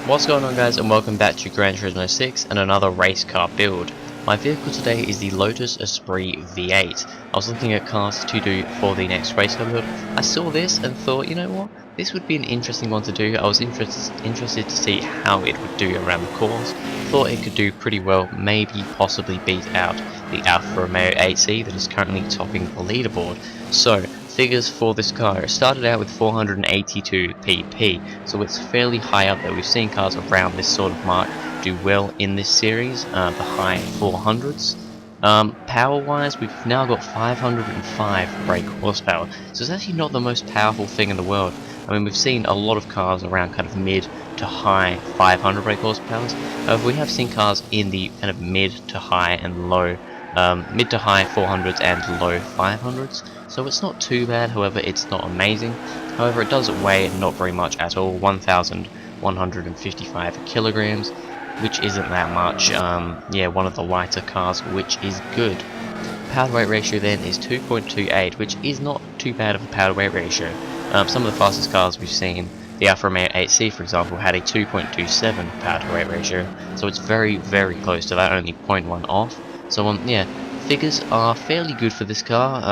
What's going on, guys, and welcome back to Gran Turismo 6 and another race car build. My vehicle today is the Lotus Esprit V8. I was looking at cars to do for the next race car build. I saw this and thought, you know what, this would be an interesting one to do. I was interested to see how it would do around the course. Thought it could do pretty well, maybe possibly beat out the Alfa Romeo 8C that is currently topping the leaderboard. So, figures for this car. It started out with 482 pp, so it's fairly high up there. We've seen cars around this sort of mark do well in this series, the high 400s. Power wise, we've now got 505 brake horsepower, so it's actually not the most powerful thing in the world. I mean, we've seen a lot of cars around kind of mid to high 500 brake horsepower. However, we have seen cars in the kind of mid to high and low, mid to high 400s and low 500s. So it's not too bad, however it's not amazing. However, it does weigh not very much at all, 1,155 kilograms, which isn't that much. Yeah, one of the lighter cars, which is good. Power to weight ratio then is 2.28, which is not too bad of a power to weight ratio. Some of the fastest cars we've seen, the Alfa Romeo 8C for example, had a 2.27 power to weight ratio, so it's very, very close to that, only 0.1 off. So yeah, figures are fairly good for this car.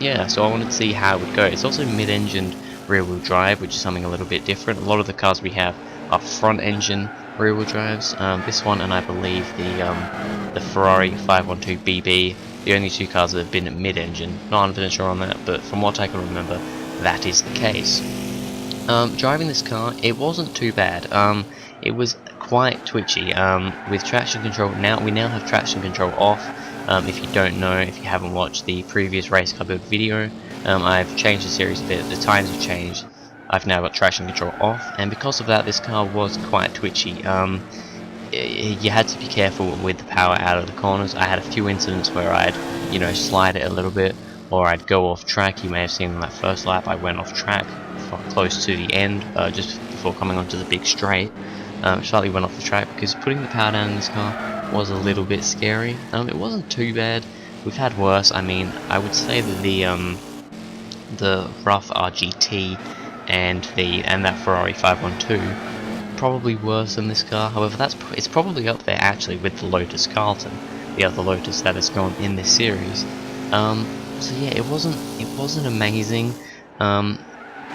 Yeah, so I wanted to see how it would go. It's also mid-engined rear-wheel drive, which is something a little bit different. A lot of the cars we have are front-engine rear-wheel drives. This one, and I believe the Ferrari 512 BB, the only two cars that have been mid-engine. Not 100% sure on that, but from what I can remember, that is the case. Driving this car, it wasn't too bad. It was quite twitchy. With traction control, we now have traction control off. If you don't know, if you haven't watched the previous race car build video, I've changed the series a bit. The times have changed. I've now got traction control off, and because of that, this car was quite twitchy. You had to be careful with the power out of the corners. I had a few incidents where I'd, slide it a little bit, or I'd go off track. You may have seen on that first lap, I went off track close to the end, just before coming onto the big straight. Slightly went off the track because putting the power down in this car was a little bit scary. It wasn't too bad. We've had worse. I mean, I would say that the rough RGT and that Ferrari 512 probably worse than this car. However, it's probably up there actually with the Lotus Carlton, the other Lotus that has gone in this series. So yeah, it wasn't amazing.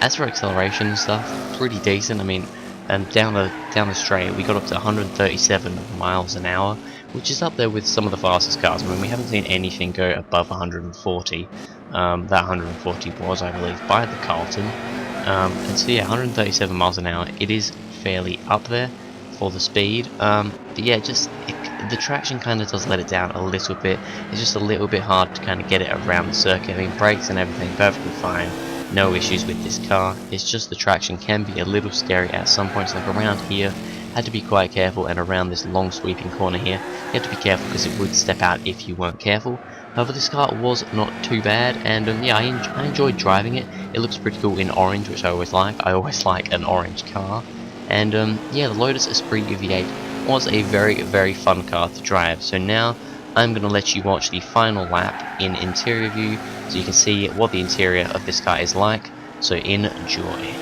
As for acceleration and stuff, pretty decent. I mean, down the straight, we got up to 137 miles an hour, which is up there with some of the fastest cars. I mean, we haven't seen anything go above 140. That 140 was, I believe, by the Carlton. And so yeah, 137 miles an hour. It is fairly up there for the speed. But yeah, the traction kind of does let it down a little bit. It's just a little bit hard to kind of get it around the circuit. I mean, brakes and everything perfectly fine. No issues with this car. It's just the traction can be a little scary at some points, like around here. Had to be quite careful, and around this long sweeping corner here, you have to be careful because it would step out if you weren't careful. However, this car was not too bad, and yeah, I enjoyed driving it. It looks pretty cool in orange, which I always like. I always like an orange car. And yeah, the Lotus Esprit V8 was a very, very fun car to drive. So now I'm going to let you watch the final lap in interior view so you can see what the interior of this car is like. So enjoy.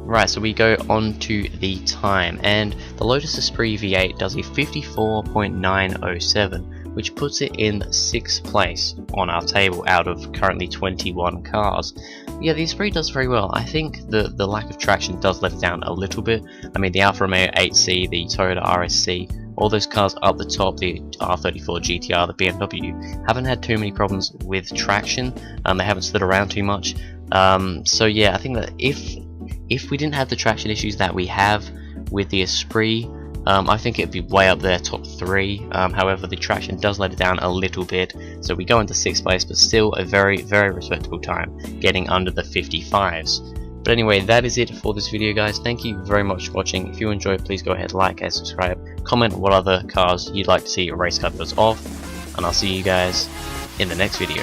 Right, so we go on to the time, and the Lotus Esprit V8 does a 54.907, which puts it in 6th place on our table out of currently 21 cars. Yeah, the Esprit does very well. I think the lack of traction does let it down a little bit. I mean, the Alfa Romeo 8C, the Toyota RSC, all those cars up the top, the R34 GTR, the BMW, haven't had too many problems with traction. They haven't stood around too much. So yeah, I think that if we didn't have the traction issues that we have with the Esprit, I think it'd be way up there, top 3. However, the traction does let it down a little bit, so we go into 6th place, but still a very, very respectable time, getting under the 55s. But anyway, that is it for this video, guys. Thank you very much for watching. If you enjoyed, please go ahead, like and subscribe. Comment what other cars you'd like to see race covers of, and I'll see you guys in the next video.